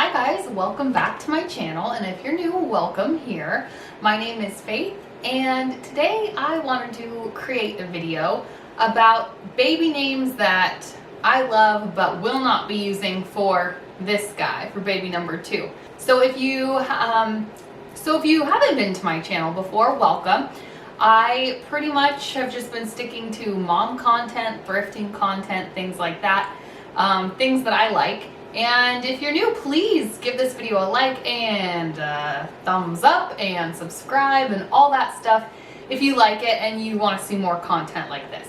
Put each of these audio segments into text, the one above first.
Hi guys, welcome back to my channel, and if you're new, welcome here. My name is Faith, and today I wanted to create a video about baby names that I love but will not be using for this guy, for baby number 2. So if you haven't been to my channel before, welcome. I pretty much have just been sticking to mom content, thrifting content, things like that, things that I like. And if you're new, please give this video a like and thumbs up and subscribe and all that stuff if you like it and you want to see more content like this.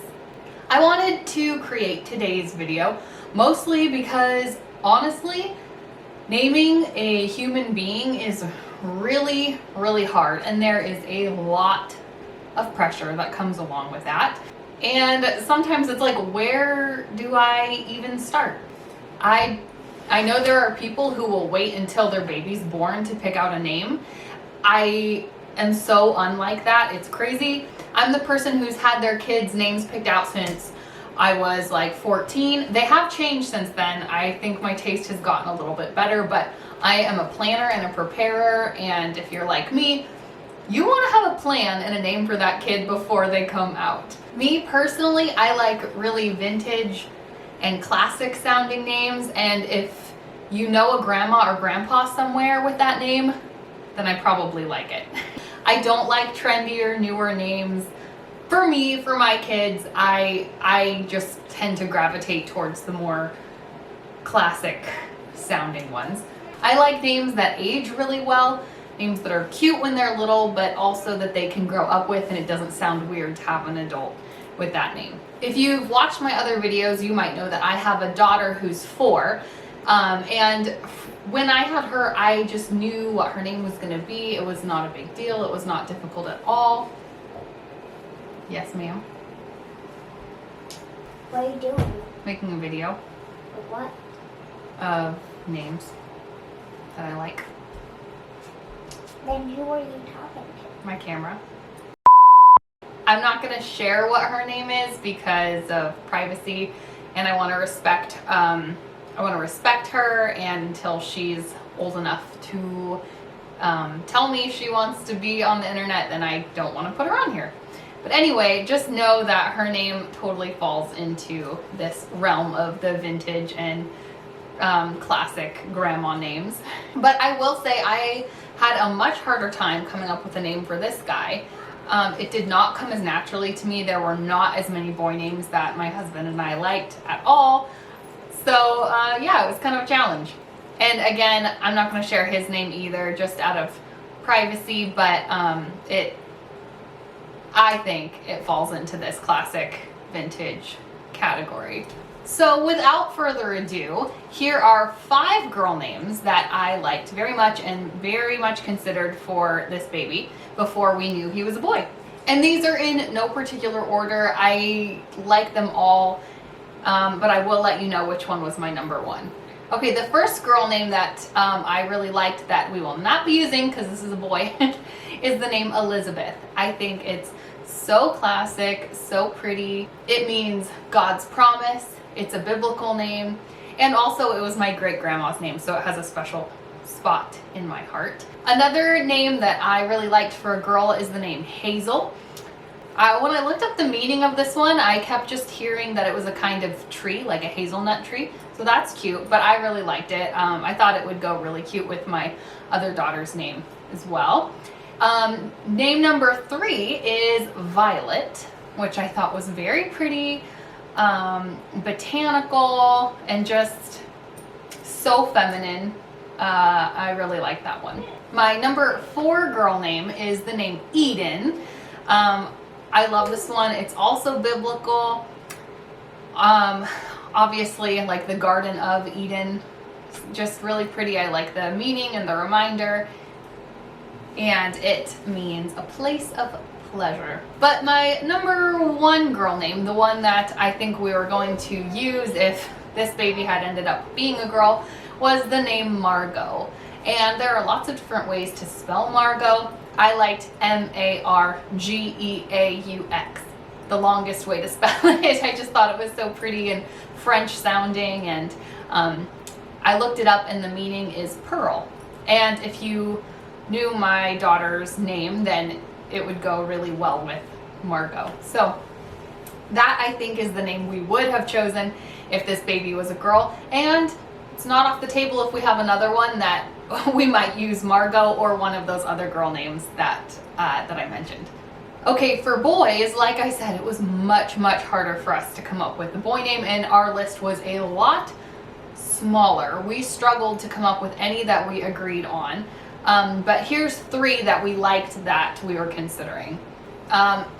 I wanted to create today's video mostly because honestly, naming a human being is really, really hard, and there is a lot of pressure that comes along with that. And sometimes it's like, where do I even start? I know there are people who will wait until their baby's born to pick out a name. I am so unlike that. It's crazy. I'm the person who's had their kids' names picked out since I was like 14. They have changed since then. I think my taste has gotten a little bit better, but I am a planner and a preparer, and if you're like me, you want to have a plan and a name for that kid before they come out. Me personally, I like really vintage and classic sounding names, and if you know a grandma or grandpa somewhere with that name, then I probably like it. I don't like trendier, newer names. For me, for my kids, I just tend to gravitate towards the more classic sounding ones. I like names that age really well, names that are cute when they're little, but also that they can grow up with and it doesn't sound weird to have an adult with that name. If you've watched my other videos, you might know that I have a daughter who's 4, and when I had her, I just knew what her name was going to be. It was not a big deal. It was not difficult at all. Yes, ma'am? What are you doing? Making a video. Of what? Of names that I like. Then who are you talking to? My camera. I'm not going to share what her name is because of privacy, and I want to respect her, and until she's old enough to tell me she wants to be on the internet, then I don't want to put her on here. But anyway, just know that her name totally falls into this realm of the vintage and classic grandma names. But I will say I had a much harder time coming up with a name for this guy. It did not come as naturally to me. There were not as many boy names that my husband and I liked at all. So yeah, it was kind of a challenge. And again, I'm not going to share his name either, just out of privacy, but I think it falls into this classic vintage category. So without further ado, here are 5 girl names that I liked very much and very much considered for this baby before we knew he was a boy. And these are in no particular order. I like them all, but I will let you know which one was my number 1. Okay, the first girl name that I really liked that we will not be using because this is a boy is the name Elizabeth. I think it's so classic, so pretty. It means God's promise. It's a biblical name, and also it was my great-grandma's name, so it has a special spot in my heart. Another name that I really liked for a girl is the name Hazel. When I looked up the meaning of this one, I kept just hearing that it was a kind of tree, like a hazelnut tree, so that's cute, but I really liked it. I thought it would go really cute with my other daughter's name as well. Name number 3 is Violet, which I thought was very pretty, botanical, and just so feminine. I really like that one. My number 4 girl name is the name Eden. I love this one. It's also biblical. Obviously, like the Garden of Eden, just really pretty. I like the meaning and the reminder, and it means a place of pleasure. But my number 1 girl name, the one that I think we were going to use if this baby had ended up being a girl, was the name Margot. And there are lots of different ways to spell Margot. I liked Margeaux, the longest way to spell it. I just thought it was so pretty and French sounding, and I looked it up and the meaning is pearl. And if you knew my daughter's name, then it would go really well with Margot. So that, I think, is the name we would have chosen if this baby was a girl. And it's not off the table if we have another one that we might use Margot or one of those other girl names that I mentioned. Okay, for boys, like I said, it was much harder for us to come up with a boy name, and our list was a lot smaller. We struggled to come up with any that we agreed on, but here's 3 that we liked that we were considering.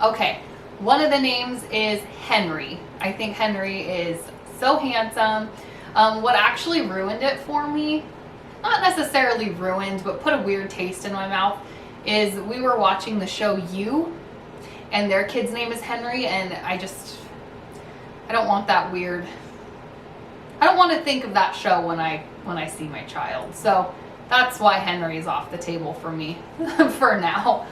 Okay, one of the names is Henry. I think Henry is so handsome. What actually ruined it for me, not necessarily ruined, but put a weird taste in my mouth, is we were watching the show You, and their kid's name is Henry, and I don't want that weird, I don't want to think of that show when I see my child. So that's why Henry is off the table for me for now.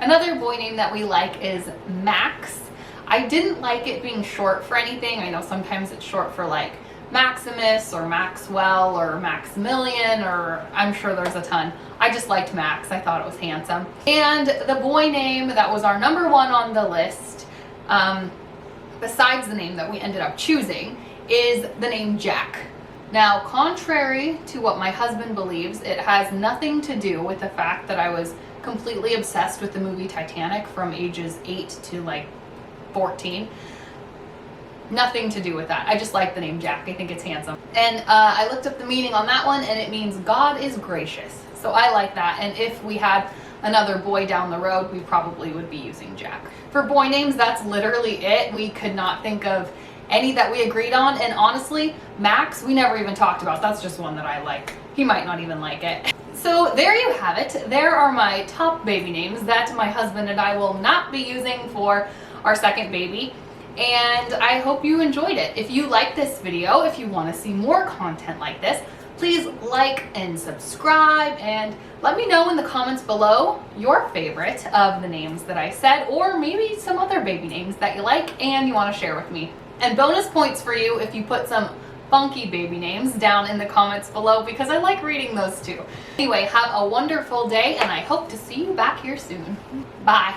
Another boy name that we like is Max. I didn't like it being short for anything. I know sometimes it's short for like Maximus or Maxwell or Maximilian, or I'm sure there's a ton. I just liked Max. I thought it was handsome. And the boy name that was our number 1 on the list, besides the name that we ended up choosing, is the name Jack. Now, contrary to what my husband believes, it has nothing to do with the fact that I was completely obsessed with the movie Titanic from ages 8 to like 14. Nothing to do with that. I just like the name Jack. I think it's handsome. And I looked up the meaning on that one, and it means God is gracious. So I like that. And if we had another boy down the road, we probably would be using Jack. For boy names, that's literally it. We could not think of any that we agreed on. And honestly, Max, we never even talked about. That's just one that I like. He might not even like it. So there you have it. There are my top baby names that my husband and I will not be using for our second baby. And I hope you enjoyed it. If you like this video, if you want to see more content like this, please like and subscribe, and let me know in the comments below your favorite of the names that I said, or maybe some other baby names that you like and you want to share with me. And bonus points for you if you put some funky baby names down in the comments below, because I like reading those too. Anyway, have a wonderful day, and I hope to see you back here soon. Bye.